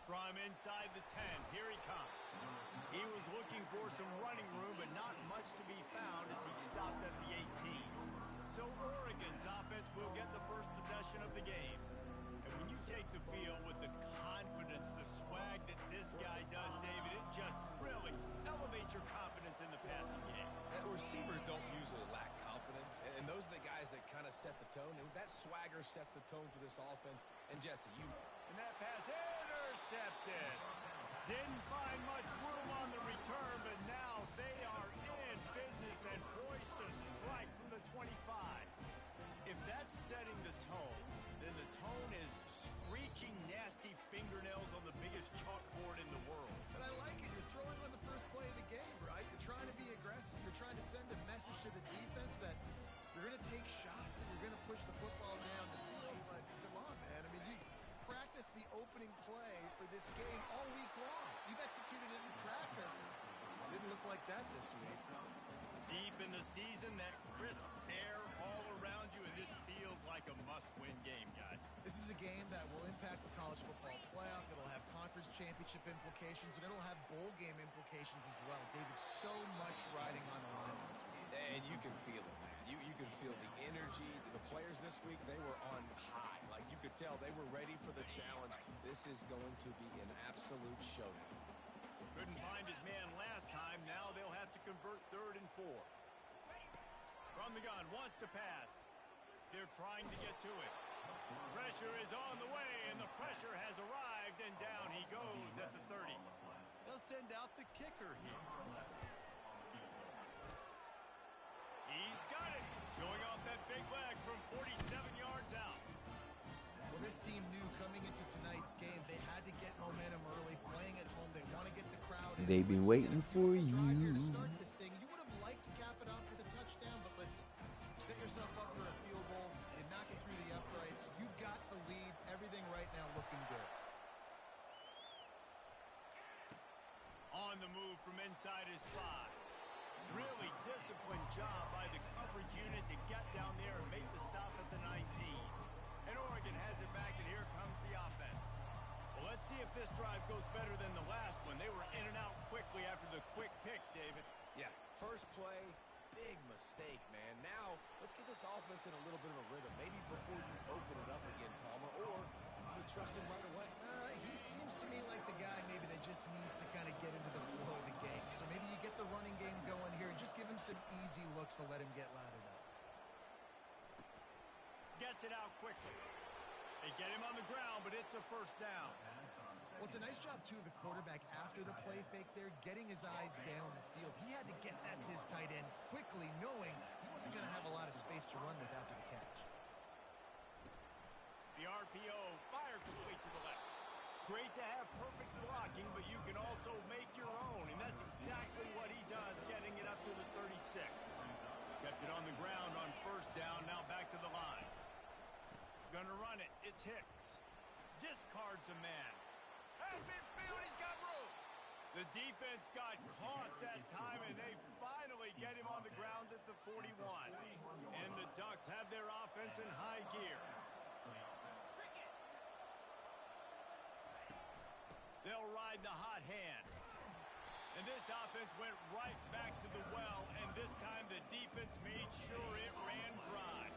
From inside the 10, here he comes. He was looking for some running room, but not much to be found as he stopped at the 18. So Oregon's offense will get the first possession of the game. And when you take the field with the confidence, the swag that this guy does, David, it just really elevates your confidence in the passing game. Receivers don't usually lack confidence, and those are the guys that kind of set the tone. And that swagger sets the tone for this offense. And Jesse, And that pass intercepted. Didn't find much room on the return, but now they are in business and poised to strike from the 25. If that's setting the tone, then the tone is screeching nasty fingernails on the biggest chalkboard in the world. But I like it. You're throwing on the first play of the game, right? You're trying to be aggressive. You're trying to send a message to the defense that you're going to take shots and you're going to push the football down the field. But come on, man. I mean, you practiced the opening play for this game all week long. You've executed it in practice. Didn't look like that this week. Deep in the season, that crisp air all around you, and this feels like a must-win game, guys. This is a game that will impact the college football playoff. It'll have conference championship implications, and it'll have bowl game implications as well. David, so much riding on the line this week. and you can feel it, man. You can feel the energy. The players this week, they were on high. Like, you could tell they were ready for the challenge. This is going to be an absolute showdown. Couldn't find his man last time. Now they'll have to convert 3rd and 4. From the gun, wants to pass. They're trying to get to it. Pressure is on the way, and the pressure has arrived, and down he goes at the 30. They'll send out the kicker here. He's got it. Showing off that big leg from 47 yards out. Well, this team knew coming into tonight's game they had to get momentum early, playing at home. They want to get the crowd in. They've been waiting for you. To start this thing, you would have liked to cap it off with a touchdown, but listen, you set yourself up for a field goal, you knock it through the uprights, you've got the lead, everything right now looking good. On the move from inside his 5. Really disciplined job by the coverage unit to get down there and make the stop at the 19. And Oregon has it back, and here comes the offense. Well, let's see if this drive goes better than the last one. They were in and out quickly after the quick pick, David. Yeah, first play, big mistake, man. Now, let's get this offense in a little bit of a rhythm. Maybe before you open it up again, Palmer, or do you trust him right away? He seems to me like the guy maybe that just needs to kind of get into the flow of the game. So maybe you get the running game going here and just give him some easy looks to let him get lathered up. Gets it out quickly. They get him on the ground, but it's a first down. Well, it's a nice job, too, of the quarterback after the play fake there, getting his eyes down the field. He had to get that to his tight end quickly, knowing he wasn't going to have a lot of space to run with after the catch. The RPO fired quickly to the left. Great to have perfect blocking, but you can also make your own, and that's exactly what he does, getting it up to the 36. Kept it on the ground on first down, now back to the line. Gonna run it. It's Hicks. Discards a man. Has midfield. He's got room. The defense got caught that time, and they finally get him on the ground at the 41. And the Ducks have their offense in high gear. They'll ride the hot hand. And this offense went right back to the well, and this time the defense made sure it ran dry.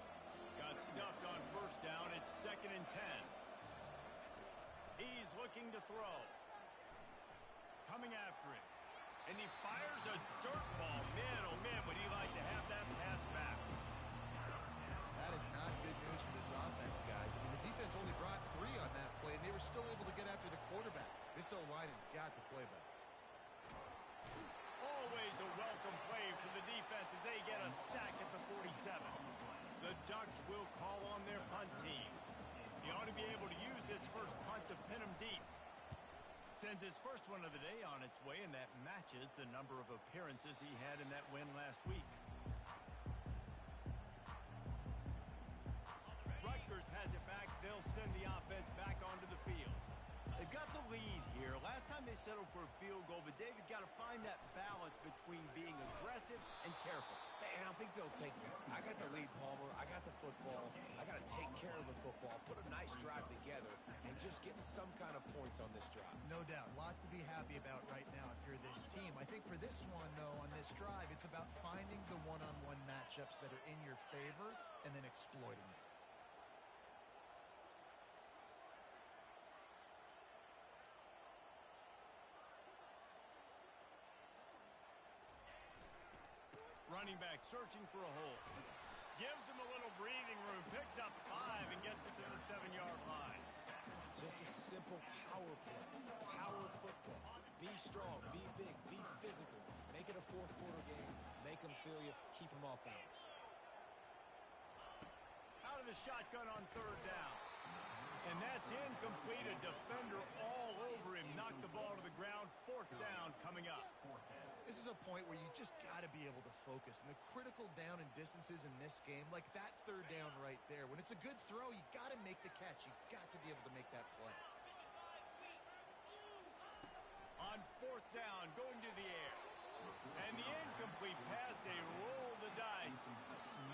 Got stuffed on first down. It's 2nd and 10. He's looking to throw. Coming after him. And he fires a dirt ball. Man, oh man, would he like to have that pass back. That is not good news for this offense, guys. I mean, the defense only brought 3 on that play, and they were still able to get after the quarterback. This O-line has got to play better. Always a welcome play for the defense as they get a sack at the 47. The Ducks will call on their punt team. He ought to be able to use this first punt to pin him deep. Sends his first one of the day on its way, and that matches the number of appearances he had in that win last week. Rutgers has it back. They'll send the offense back onto the field. They've got the lead here. Last time they settled for a field goal, but David got to find that balance between being aggressive and careful. And I think they'll take that. I got the lead, Palmer. I got the football. I got to take care of the football, put a nice drive together, and just just get some kind of points on this drive. No doubt. Lots to be happy about right now if you're this team. I think for this one, though, on this drive, it's about finding the one-on-one matchups that are in your favor and then exploiting them. Running back searching for a hole. Gives him a little breathing room. Picks up 5 and gets it to the 7-yard line. Just a simple power play. Power football. Be strong. Be big. Be physical. Make it a fourth quarter game. Make them feel you. Keep them off balance. Out of the shotgun on 3rd down. And that's incomplete. A defender all over him. Knocked the ball to the ground. 4th down coming up. This is a point where you just got to be able to focus. And the critical down and distances in this game, like that 3rd down right there, when it's a good throw, you got to make the catch. You got to be able to make that play. On 4th down, going to the air. And the incomplete pass, they roll the dice.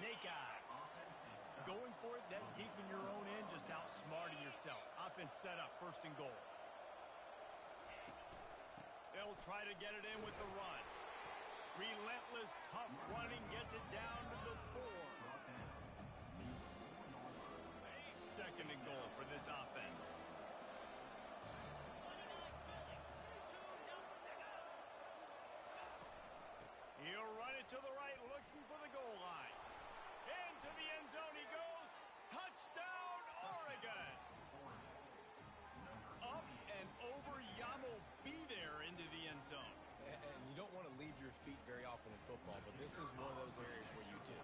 Snake eyes. Going for it that deep in your own end, just outsmarting yourself. Offense set up, 1st and goal. They'll try to get it in with the run. Relentless, tough running, gets it down to the 4. 2nd and goal for this offense. He'll run it to the right, looking for the goal line. Into the end zone he goes. Touchdown, Oregon! Up and over, Yamo be there into the end zone. And you don't want to leave your feet very often in football, but this is one of those areas where you do.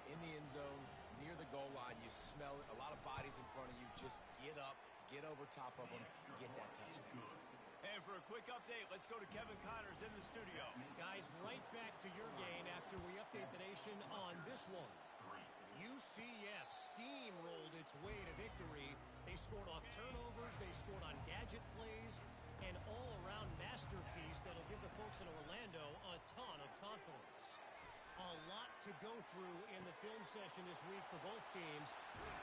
In the end zone, near the goal line, you smell it. A lot of bodies in front of you. Just get up, get over top of them, get that touchdown. And for a quick update, let's go to Kevin Connors in the studio. Guys, right back to your game after we update the nation on this one. UCF steamrolled its way to victory. They scored off turnovers, they scored on gadget plays, an all-around masterpiece that'll give the folks in Orlando a ton of confidence. A lot to go through in the film session this week for both teams,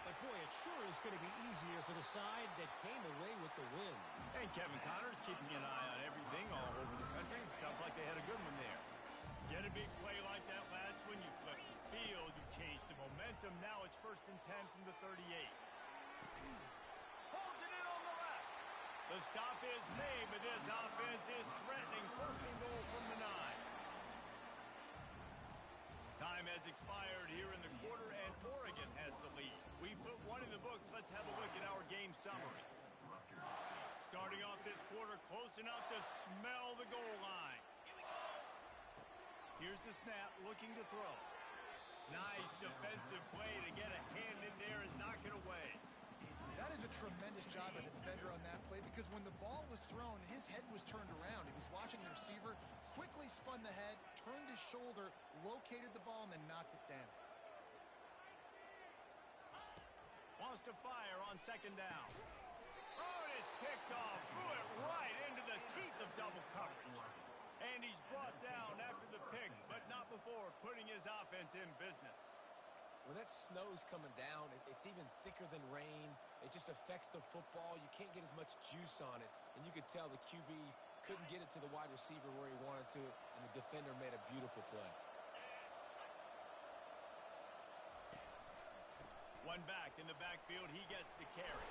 but boy, it sure is going to be easier for the side that came away with the win. And Kevin Connors keeping an eye on everything all over the country. Sounds like they had a good one there. Get a big play like that last one, you flip the field, you change the momentum. Now it's 1st and 10 from the 38. Holds it in on the left. The stop is made, but this offense is threatening. 1st and goal from the 9. Time has expired here in the quarter, and Oregon has the lead. We put one in the books. Let's have a look at our game summary. Starting off this quarter, close enough to smell the goal line. Here's the snap, looking to throw. Nice defensive play to get a hand in there and knock it away. That is a tremendous job by the defender on that play, because when the ball was thrown, his head was turned around. He was watching the receiver, quickly spun the head, turned his shoulder, located the ball, and then knocked it down. Wants to fire on 2nd down. Oh, and it's picked off. Threw it right into the teeth of double coverage. And he's brought down after the pick, but not before putting his offense in business. When that snow's coming down, it's even thicker than rain. It just affects the football. You can't get as much juice on it. And you could tell the QB couldn't get it to the wide receiver where he wanted to, and the defender made a beautiful play. One back in the backfield, he gets the carry.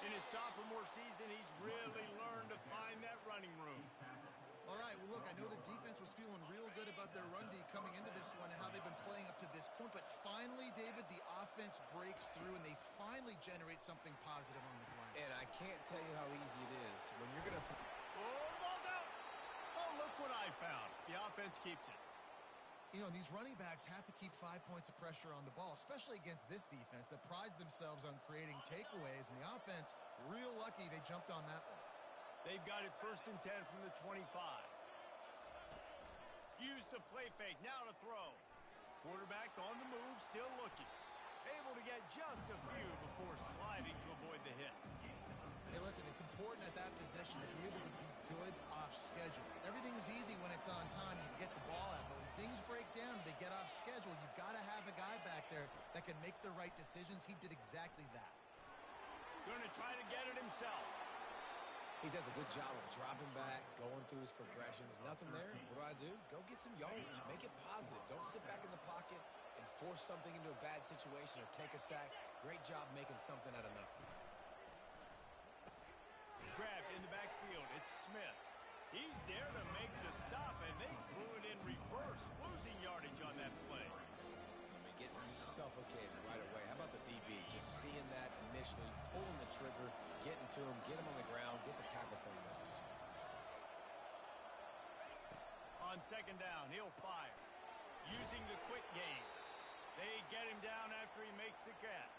In his sophomore season, he's really learned to find that running room. All right, well, look, I know the defense was feeling real good about their run D coming into this one and how they've been playing up to this point, but finally, David, the offense breaks through and they finally generate something positive on the ground. And I can't tell you how easy it is when you're going to... Oh, the ball's out! Oh, look what I found. The offense keeps it. You know, these running backs have to keep 5 points of pressure on the ball, especially against this defense that prides themselves on creating takeaways, and the offense, real lucky they jumped on that one. They've got it 1st and 10 from the 25. Use the play fake, now to throw. Quarterback on the move, still looking. Able to get just a few before sliding to avoid the hit. Hey, listen, it's important at that position to be able to be good off schedule. Everything's easy when it's on time. You can get the ball out, but when things break down, they get off schedule. You've got to have a guy back there that can make the right decisions. He did exactly that. Going to try to get it himself. He does a good job of dropping back, going through his progressions. Nothing there. What do? Go get some yardage. Make it positive. Don't sit back in the pocket and force something into a bad situation or take a sack. Great job making something out of nothing. Grabbed in the backfield. It's Smith. He's there to make the stop, and they threw it in reverse, losing yardage on that play. I mean, getting suffocated right away. How about the DB? Just seeing that initially, pulling the trigger, getting to him, get him on the ground, get the tackle for him. On second down, he'll fire. Using the quick game. They get him down after he makes the catch.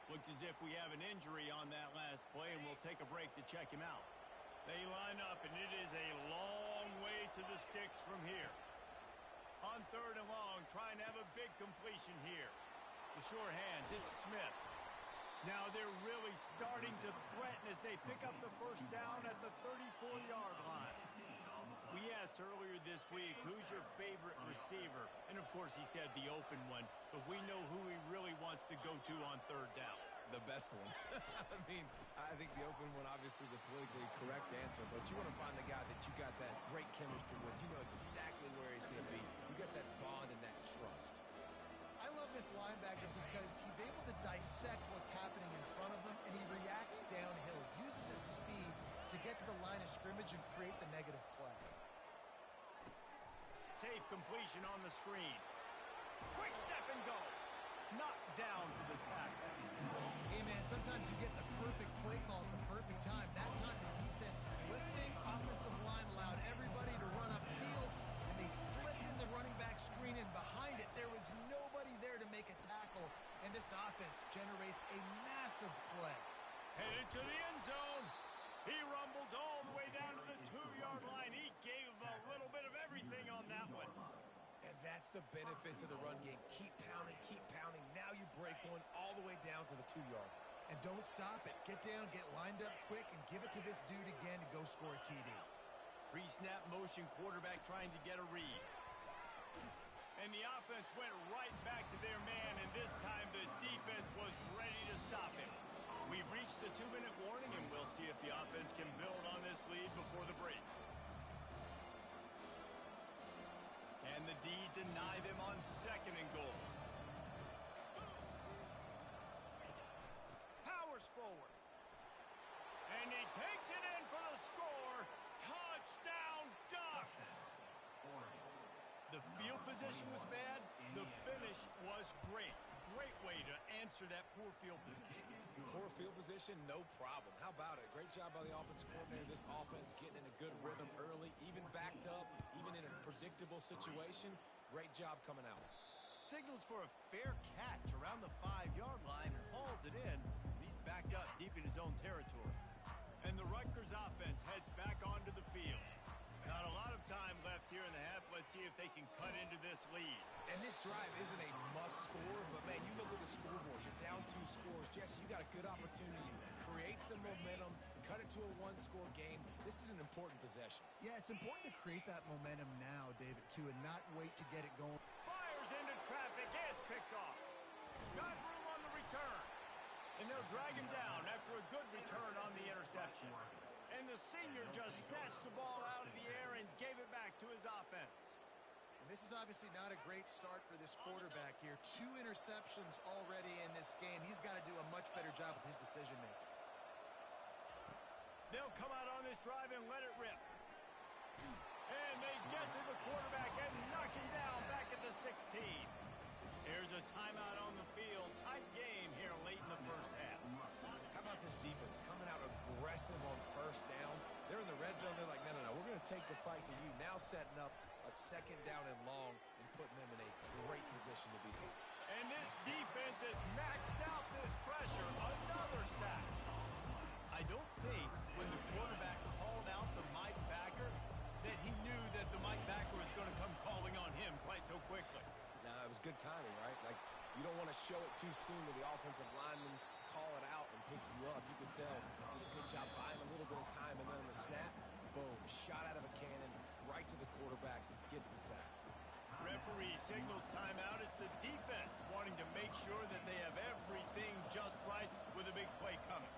Looks as if we have an injury on that last play, and we'll take a break to check him out. They line up, and it is a long way to the sticks from here. On third and long, trying to have a big completion here. The sure hands, it's Smith. Now they're really starting to threaten as they pick up the first down at the 34-yard line. We asked earlier this week, who's your favorite receiver? And, of course, he said the open one. But we know who he really wants to go to on third down. The best one. I mean, I think the open one, obviously the politically correct answer, but you want to find the guy that you got that great chemistry with. You know exactly where he's going to be. You got that bond and that trust. I love this linebacker because he's able to dissect what's happening in front of him, and he reacts downhill, uses his speed to get to the line of scrimmage and create the negative play. Safe completion on the screen. Quick step and go. Knocked down for the tackle. Hey, man, sometimes you get the perfect play call at the perfect time. That time the defense blitzing, offensive line allowed everybody to run upfield, and they slipped in the running back screen, and behind it there was nobody there to make a tackle, and this offense generates a massive play. Headed to the end zone. He rumbles all the way down to the 2-yard line. He gave a little bit of everything on that one. And that's the benefit to the run game. Keep pounding, keep pounding. Now you break one all the way down to the 2-yard. And don't stop it. Get down, get lined up quick, and give it to this dude again to go score a TD. Pre-snap motion, quarterback trying to get a read. And the offense went right back to their man, and this time the defense was ready to stop him. We've reached the 2-minute warning, and we'll see if the offense can build on this lead before the break. And the D deny them on second and goal. Powers forward. And he takes it in for the score. Touchdown Ducks! The field position was bad. The finish was great. Great way to answer that poor field position. Poor field position, no problem. How about it? Great job by the offensive coordinator. This offense getting in a good rhythm early, even backed up, even in a predictable situation. Great job coming out. Signals for a fair catch around the 5-yard line and hauls it in. He's backed up deep in his own territory. And the Rutgers offense heads back onto the field. Not a lot of time left here in the half. Let's see if they can cut into this lead. And this drive isn't a must score, but, man, you look at the scoreboard. You're down 2 scores. Jesse, you got a good opportunity to create some momentum, cut it to a 1-score game. This is an important possession. Yeah, it's important to create that momentum now, David, too, and not wait to get it going. Fires into traffic. It's picked off. Got room on the return. And they'll drag him down after a good return on the interception. And the senior just snatched the ball out of the air and gave it back to his offense. And this is obviously not a great start for this quarterback here. 2 interceptions already in this game. He's got to do a much better job with his decision-making. They'll come out on this drive and let it rip. And they get to the quarterback and knock him down back at the 16. Here's a timeout on the field. Tight game here late in the first half. How about this defense coming out aggressive on first down? They're in the red zone. They're like, no, we're going to take the fight to you. Now setting up a second down and long and putting them in a great position to be. And this defense has maxed out this pressure. Another sack. I don't think when the quarterback called out the Mike backer that he knew that the Mike backer was going to come calling on him quite so quickly. No, it was good timing, right? Like, you don't want to show it too soon to the offensive lineman, call it out and pick you up. You can tell did a good job buying a little bit of time, and then on the snap, boom, shot out of a cannon, right to the quarterback, gets the sack. Referee signals timeout. It's the defense wanting to make sure that they have everything just right with a big play coming.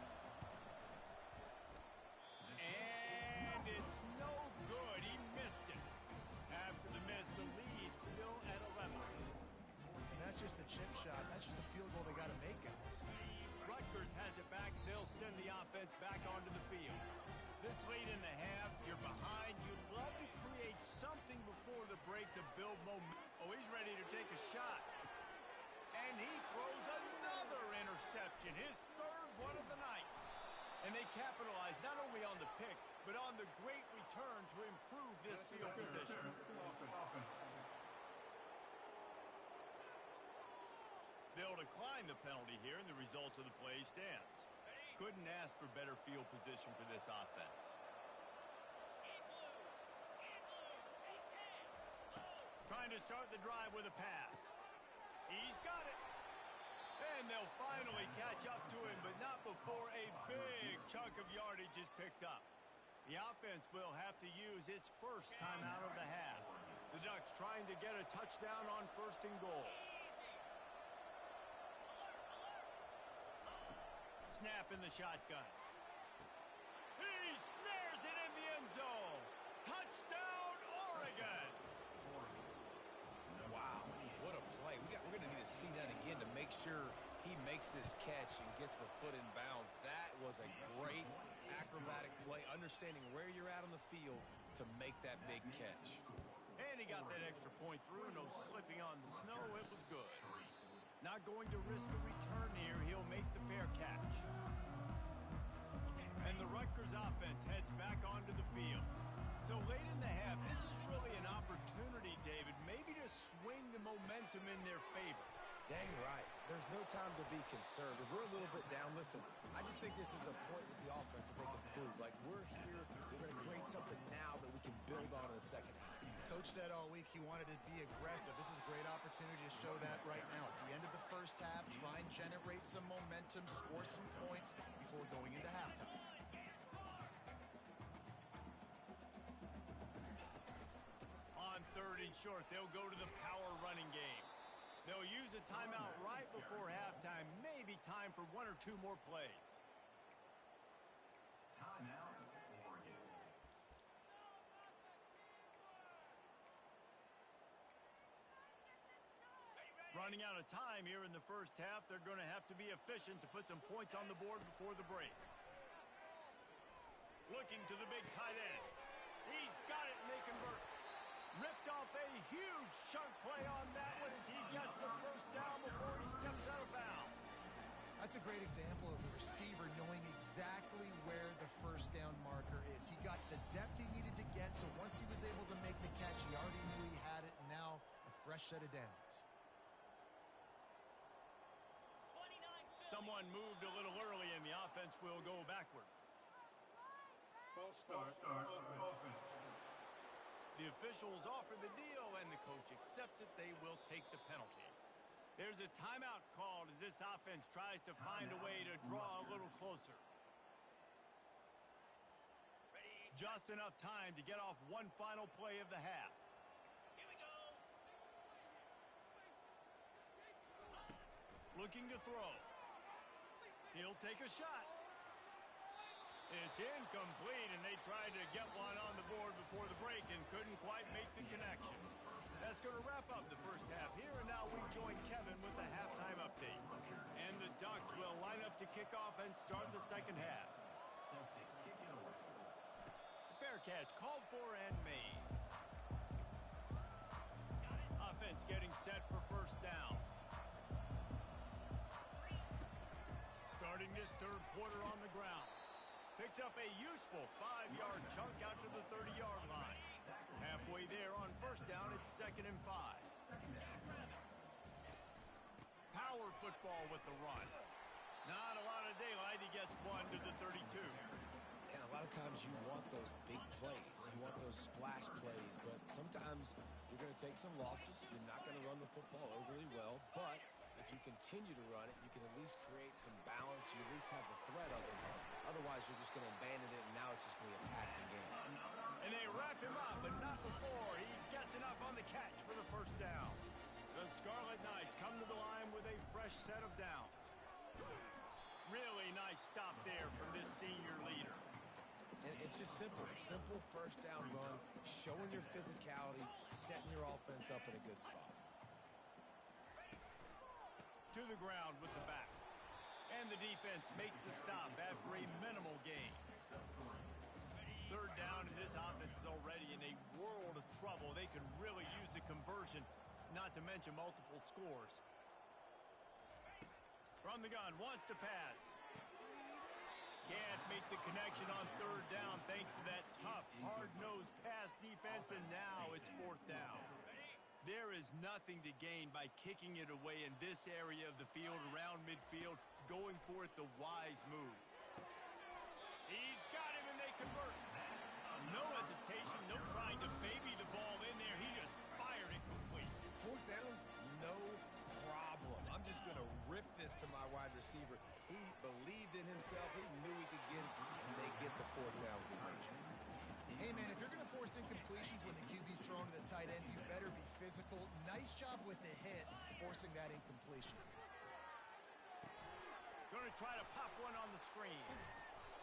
break to build momentum. Oh, he's ready to take a shot. And he throws another interception, his third one of the night. And they capitalize not only on the pick, but on the great return to improve this field position. They'll decline the penalty here, and the result of the play stands. Couldn't ask for better field position for this offense. Trying to start the drive with a pass. He's got it. And they'll finally catch up to him, but not before a big chunk of yardage is picked up. The offense will have to use its first time out of the half. The Ducks trying to get a touchdown on 1st and goal. Snap in the shotgun. He snares it in the end zone. Touchdown, Oregon. Wow, what a play. We're going to need to see that again to make sure he makes this catch and gets the foot in bounds. That was a great acrobatic play, understanding where you're at on the field to make that big catch. And he got that extra point through. No slipping on the snow. It was good. Not going to risk a return here. He'll make the fair catch. And the Rutgers offense heads back onto the field. So late in the half, this is really an opportunity, David, maybe to swing the momentum in their favor. Dang right. There's no time to be concerned. If we're a little bit down, listen, I just think this is a point with the offense that they can prove. Like, we're here, we're going to create something now that we can build on in the second half. Coach said all week he wanted to be aggressive. This is a great opportunity to show that right now. At the end of the first half, try and generate some momentum, score some points before going into halftime. On 3rd and short, they'll go to the power running game. They'll use a timeout right before halftime. Maybe time for 1 or 2 more plays. Timeout, Oregon. Running out of time here in the first half. They're going to have to be efficient to put some points on the board before the break. Looking to the big tight end. He's got it, and they convert. Ripped off a huge chunk play on that one as he gets the first down before he steps out of bounds. That's a great example of the receiver knowing exactly where the first down marker is. He got the depth he needed to get, so once he was able to make the catch, he already knew he had it, and now a fresh set of downs. Someone moved a little early, and the offense will go backward. False start. Offense. The officials offer the deal, and the coach accepts it. They will take the penalty. There's a timeout called as this offense tries to find a way to draw a little closer. Just enough time to get off one final play of the half. Here we go. Looking to throw. He'll take a shot. It's incomplete, and they tried to get one on the board before the break and couldn't quite make the connection. That's going to wrap up the first half here, and now we join Kevin with the halftime update. And the Ducks will line up to kick off and start the second half. Fair catch called for and made. Offense getting set for first down. Starting this third quarter on the ground. Picks up a useful 5-yard chunk out to the 30-yard line. Halfway there on first down, it's 2nd and 5. Power football with the run. Not a lot of daylight. He gets one to the 32. And a lot of times you want those big plays. You want those splash plays, but sometimes you're going to take some losses. You're not going to run the football overly well, but if you continue to run it, you can at least create some balance. You at least have the threat of it. Otherwise, you're just going to abandon it, and now it's just going to be a passing game. And they wrap him up, but not before he gets enough on the catch for the first down. The Scarlet Knights come to the line with a fresh set of downs. Really nice stop there from this senior leader. And it's just simple. Simple first down run, showing your physicality, setting your offense up in a good spot. To the ground with the back. And the defense makes the stop after a minimal gain. Third down, and this offense is already in a world of trouble goal. They could really use a conversion, not to mention multiple scores. From the gun, wants to pass. Can't make the connection on third down thanks to that tough, hard-nosed pass defense, and now it's fourth down. There is nothing to gain by kicking it away in this area of the field around midfield, going for it the wise move. He's got him, and they convert. No hesitation, no trying to baby the ball in there. He just fired it complete. Fourth down, no problem. I'm just going to rip this to my wide receiver. He believed in himself. He knew he could get it, and they get the fourth down conversion. Hey, man, if you're going to force incompletions when the QB's thrown to the tight end, you better be physical. Nice job with the hit, forcing that incompletion. Going to try to pop one on the screen.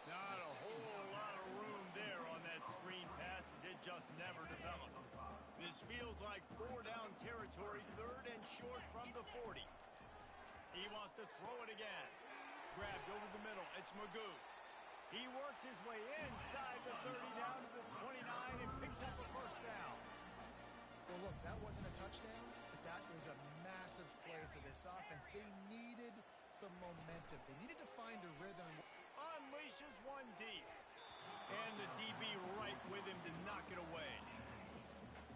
Not a whole lot of room there on that screen pass, as it just never developed. This feels like four-down territory, third and short from the 40. He wants to throw it again. Grabbed over the middle. It's Magoo. He works his way inside the 30 down to the 29 and picks up a first down. Well, look, that wasn't a touchdown, but that was a massive play for this offense. They needed some momentum. They needed to find a rhythm. Unleashes one deep. And the DB right with him to knock it away.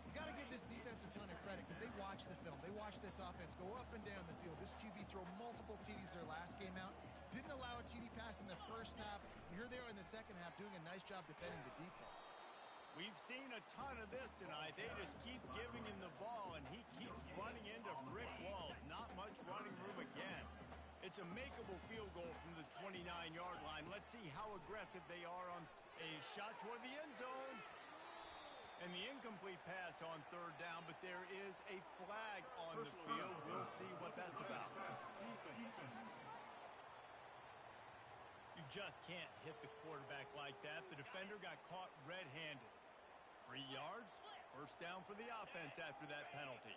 You got to give this defense a ton of credit because they watch the film. They watch this offense go up and down the field. This QB throw multiple TDs their last game out. Didn't allow a TD pass in the first half. Here they are in the second half doing a nice job defending the default. We've seen a ton of this tonight. They just keep giving him the ball, and he keeps running into brick walls. Not much running room again. It's a makeable field goal from the 29-yard line. Let's see how aggressive they are on a shot toward the end zone. And the incomplete pass on third down, but there is a flag on the field. We'll see what that's about. You just can't hit the quarterback like that. The defender got caught red-handed. 3 yards, first down for the offense after that penalty.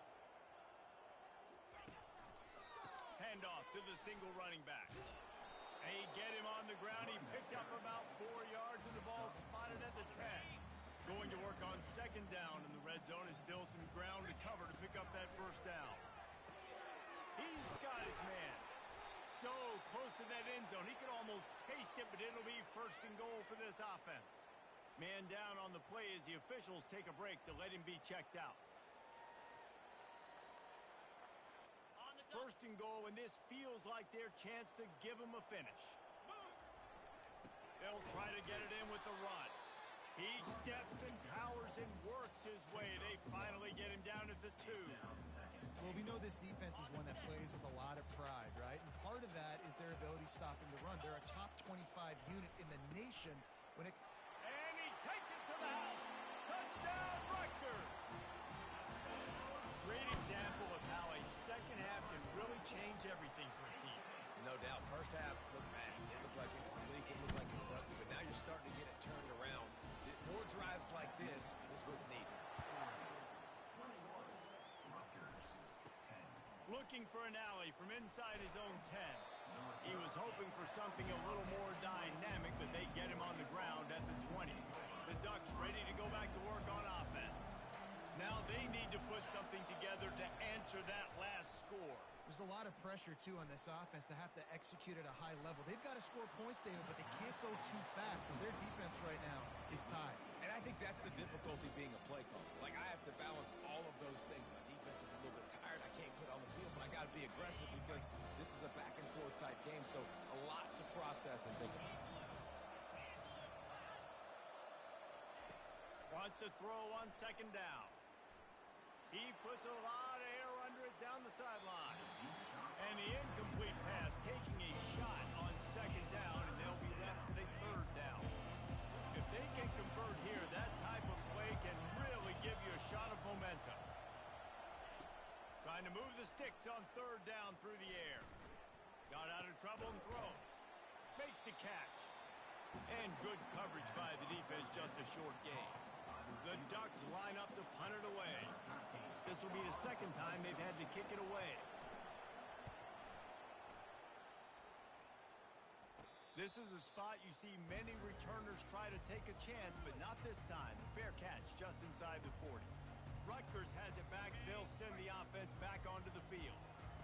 Handoff to the single running back. They get him on the ground. He picked up about 4 yards, and the ball spotted at the 10. Going to work on second down, and the red zone is still some ground to cover to pick up that first down. He's got his man. So close to that end zone. He could almost taste it, but it'll be first and goal for this offense. Man down on the play as the officials take a break to let him be checked out. First and goal, and this feels like their chance to give him a finish. They'll try to get it in with the run. He steps and powers and works his way. They finally get him down at the 2. Well, we know this defense is one that plays with a lot of pride, right? And part of that is their ability stopping the run. They're a top 25 unit in the nation when it... And he takes it to the house. Touchdown, Rutgers! Great example of how a second half can really change everything for a team. No doubt. First half looked bad. It looked like it was bleak. It looked like it was ugly. But now you're starting to get it turned around. More drives like this is what's needed. Looking for an alley from inside his own 10. He was hoping for something a little more dynamic, but they get him on the ground at the 20. The Ducks ready to go back to work on offense. Now they need to put something together to answer that last score. There's a lot of pressure, too, on this offense to have to execute at a high level. They've got to score points, David, but they can't go too fast because their defense right now is tied. And I think that's the difficulty being a play caller. Like, I have to balance all of those things. My defense is a little bit tired. I can't put on the field, but I got to be aggressive because this is a back-and-forth type game, so a lot to process and think about. Wants to throw on second down. He puts a lot of air under it down the sideline. And the incomplete pass taking a shot on second down, and they'll be left with a third down. If they can convert here, that type of play can really give you a shot of momentum. Trying to move the sticks on third down through the air. Got out of trouble and throws. Makes the catch. And good coverage by the defense, just a short gain. The Ducks line up to punt it away. This will be the second time they've had to kick it away. This is a spot you see many returners try to take a chance, but not this time. Fair catch just inside the 40. Rutgers has it back. They'll send the offense back onto the field.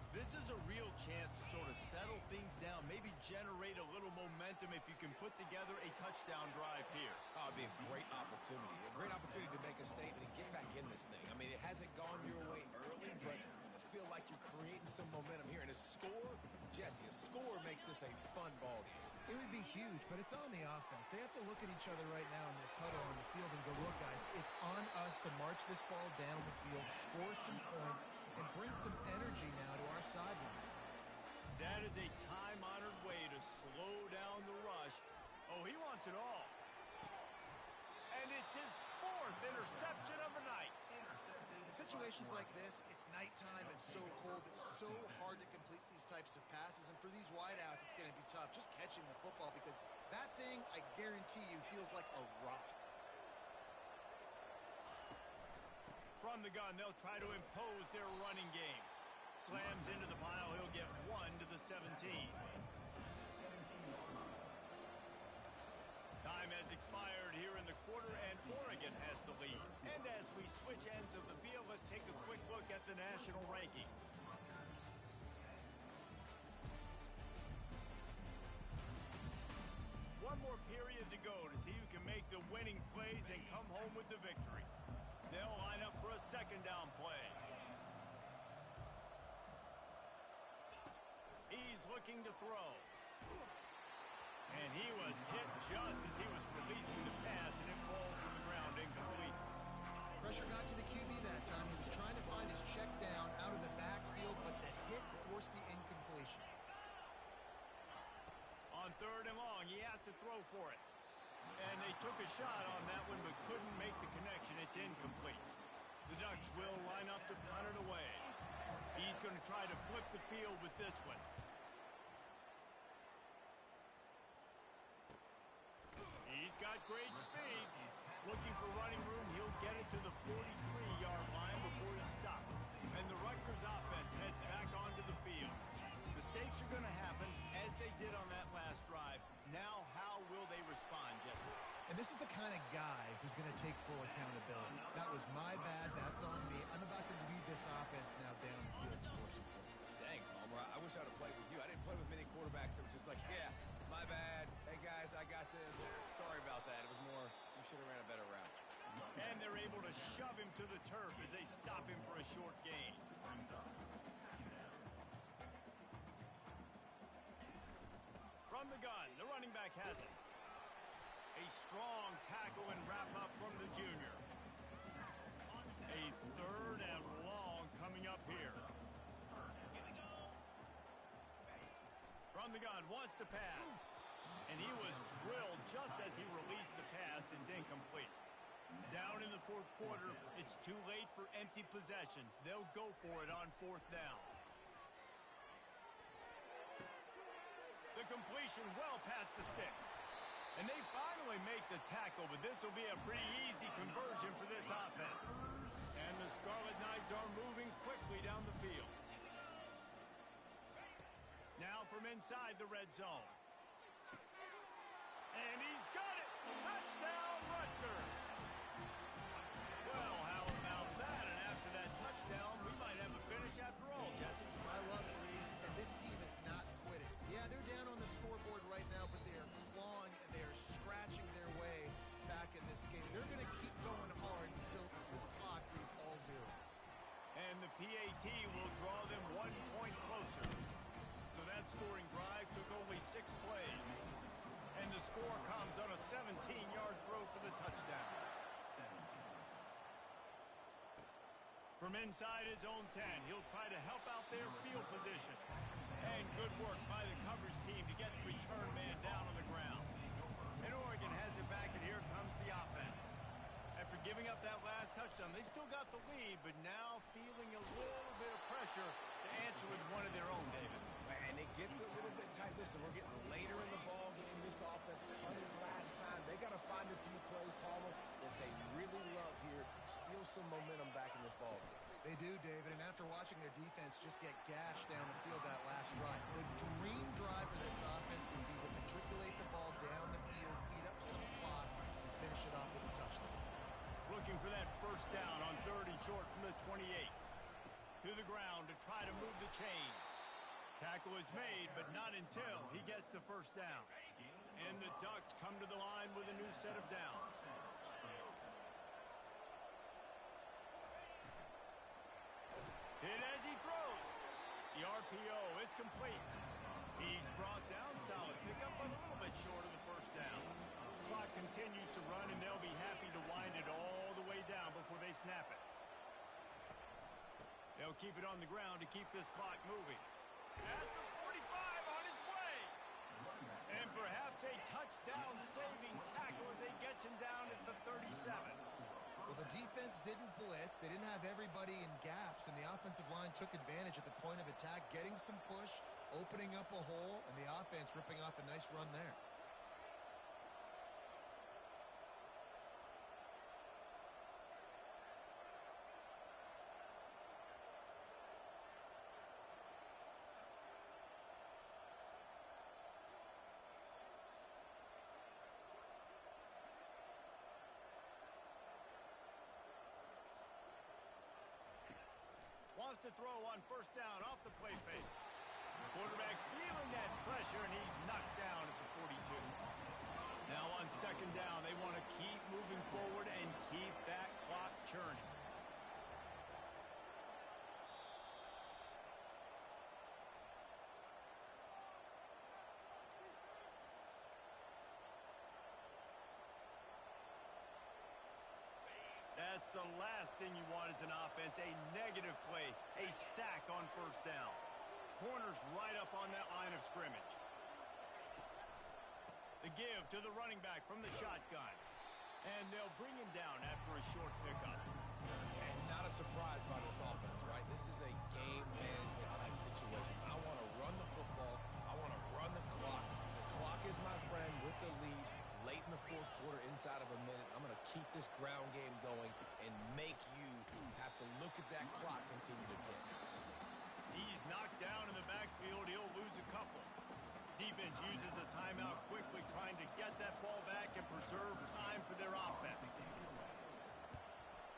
This is a real chance to sort of settle things down, maybe generate a little momentum if you can put together a touchdown drive here. Oh, it'd be a great opportunity. A great opportunity to make a statement and get back in this thing. I mean, it hasn't gone your way early, but I feel like you're creating some momentum here. And a score, Jesse, a score makes this a fun ball game. It would be huge, but it's on the offense. They have to look at each other right now in this huddle on the field and go, look, guys, it's on us to march this ball down the field, score some points, and bring some energy now to our sideline. That is a time-honored way to slow down the rush. Oh, he wants it all. And it's his 4th interception of the night. In situations like this, it's nighttime, it's so cold, it's so hard to complete these types of passes, and for these wideouts, it's going to be tough just catching the football because that thing, I guarantee you, feels like a rock. From the gun, they'll try to impose their running game. Slams into the pile, he'll get 1 to the 17. Time has expired here in the quarter, and Oregon has the lead. And as we switch ends of the field, let's take a quick look at the national rankings. One more period to go to see who can make the winning plays and come home with the victory. They'll line up for a second down play. He's looking to throw. And he was hit just as he was releasing the pass, and it falls to the ground incomplete. Pressure got to the QB that time. He was trying to find his check down out of the backfield, but the hit forced the incompletion. On 3rd and long, he has to throw for it. And they took a shot on that one, but couldn't make the connection. It's incomplete. The Ducks will line up to punt it away. He's going to try to flip the field with this one. He's got great speed. Looking for running room, he'll get it to the 43-yard line before he stops. And the Rutgers offense heads back onto the field. Mistakes are going to happen, as they did on that last drive. Now, how will they respond, Jesse? And this is the kind of guy who's going to take full accountability. That was my bad. That's on me. I'm about to lead this offense now down the field and score some points. Dang, Palmer, I wish I'd have played with you. I didn't play with many quarterbacks that were just like, yeah, my bad. Hey, guys, I got this. Sorry about that. It was more, you should have ran a better route. And they're able to shove him to the turf as they stop him for a short gain. From the gun, the running back has it. A strong tackle and wrap up from the junior. A 3rd and long coming up here. From the gun, wants to pass. And he was drilled just as he released the pass. It's incomplete. Down in the 4th quarter, it's too late for empty possessions. They'll go for it on 4th down. The completion well past the sticks. And they finally make the tackle, but this will be a pretty easy conversion for this offense. And the Scarlet Knights are moving quickly down the field. Now from inside the red zone. And he's got it! Touchdown, Rutgers! Well, how about that? And after that touchdown, we might have a finish after all, Jesse. I love it, Reese, and this team is not quitting. Yeah, they're down on the scoreboard right now, but they are clawing and they are scratching their way back in this game. They're going to keep going hard until this clock reads all zeros. And the PAT will draw them 1 point closer. So that scoring drive took only 6 plays. And the score comes on a 17-yard throw for the touchdown. From inside his own 10, he'll try to help out their field position. And good work by the coverage team to get the return man down on the ground. And Oregon has it back, and here comes the offense. After giving up that last touchdown, they've still got the lead, but now feeling a little bit of pressure to answer with one of their own, David. And it gets a little bit tight. Listen, we're getting later in the ball game. This offense punted last time. They got to find a few plays, Palmer, that they really love here. Steal some momentum back in this ball game. They do, David, and after watching their defense just get gashed down the field that last run, the dream drive for this offense would be to matriculate the ball down the field, eat up some clock, and finish it off with a touchdown. Looking for that first down on 3rd and short. the ground to try to move the chains. Tackle is made, but not until he gets the first down. And the Ducks come to the line with a new set of downs. Hit as he throws. The RPO, it's complete. He's brought down, solid pickup, but a little bit short of the first down. Clock continues to run, and they'll be happy to wind it all the way down before they snap it. They'll keep it on the ground to keep this clock moving. At the 45, on its way. And perhaps a touchdown-saving tackle as they get him down at the 37. Well, the defense didn't blitz. They didn't have everybody in gaps, and the offensive line took advantage at the point of attack, getting some push, opening up a hole, and the offense ripping off a nice run there. Wants to throw on first down off the play fake. Quarterback feeling that pressure, and he's knocked down at the 42. Now on second down, they want to keep moving forward and keep that clock churning. That's the last thing you want as an offense, a negative play, a sack on first down. Corners right up on that line of scrimmage. The give to the running back from the shotgun. And they'll bring him down after a short pickup. And not a surprise by this offense, right? This is a game management type situation. I want to run the football. I want to run the clock. The clock is my friend with the lead. Late in the fourth quarter, inside of a minute, I'm going to keep this ground game going and make you have to look at that clock continue to tick. He's knocked down in the backfield. He'll lose a couple. Defense uses a timeout quickly, trying to get that ball back and preserve time for their offense.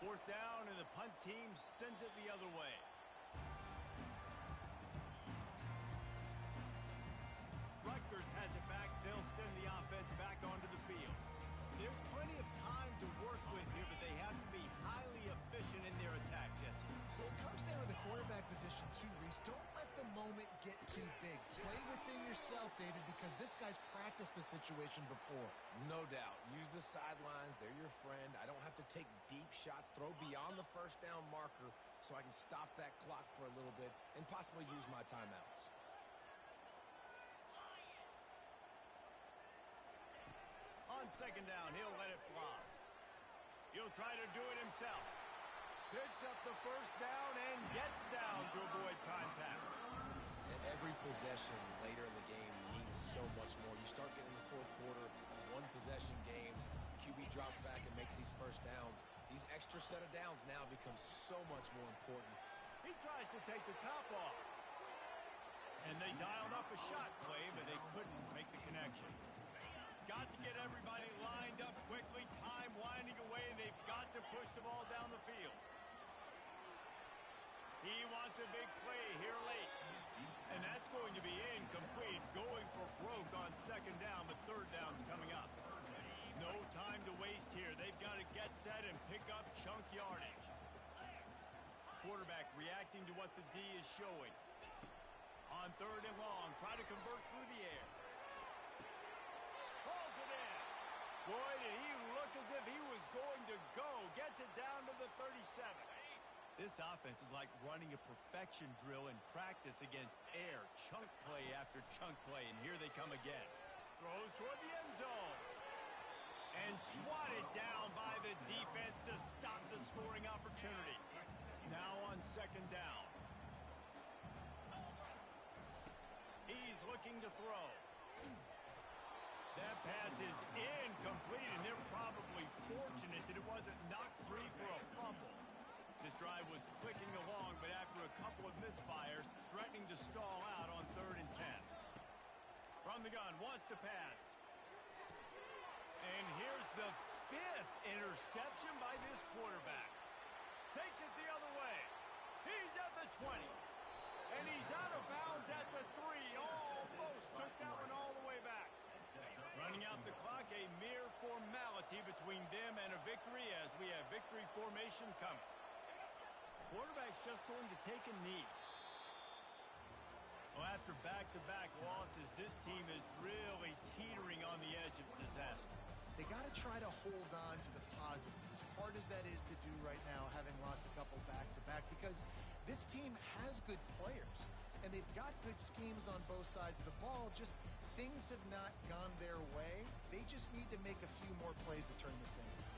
Fourth down, and the punt team sends it the other way. Rutgers has it back. They'll send the offense back onto the field. There's plenty of time to work with here, but they have to be highly efficient in their attack, Jesse. So it comes down to the quarterback position too, Reese. Don't let the moment get too big. Play within yourself, David, because this guy's practiced the situation before. No doubt. Use the sidelines. They're your friend. I don't have to take deep shots, throw beyond the first down marker so I can stop that clock for a little bit and possibly use my timeouts. On second down, he'll let it fly. He'll try to do it himself. Picks up the first down and gets down to avoid contact. Every possession later in the game means so much more. You start getting the fourth quarter, one-possession games, QB drops back and makes these first downs. These extra set of downs now become so much more important. He tries to take the top off. And they dialed up a shot play, but they couldn't make the connection. Got to get everybody lined up quickly. Time winding away. They've got to push the ball down the field. He wants a big play here late. And that's going to be incomplete. Going for broke on second down, but third down's coming up. No time to waste here. They've got to get set and pick up chunk yardage. Quarterback reacting to what the D is showing. On third and long, try to convert through the air. Pulls it in. Boy, did he look as if he was going to go. Gets it down to the 37. This offense is like running a perfection drill in practice against air. Chunk play after chunk play, and here they come again. Throws toward the end zone. And swatted down by the defense to stop the scoring opportunity. Now on second down. He's looking to throw. That pass is incomplete, and they're probably fortunate that it wasn't knocked free for a fumble. This drive was clicking along, but after a couple of misfires, threatening to stall out on 3rd and 10. From the gun, wants to pass. And here's the 5th interception by this quarterback. Takes it the other way. He's at the 20. And he's out of bounds at the 3. Almost took that one all the way back. Running out the clock, a mere formality between them and a victory as we have victory formation coming. Quarterback's just going to take a knee. Well, after back-to-back losses, this team is really teetering on the edge of disaster. They got to try to hold on to the positives, as hard as that is to do right now, having lost a couple back-to-back, because this team has good players, and they've got good schemes on both sides of the ball. Just things have not gone their way. They just need to make a few more plays to turn this thing.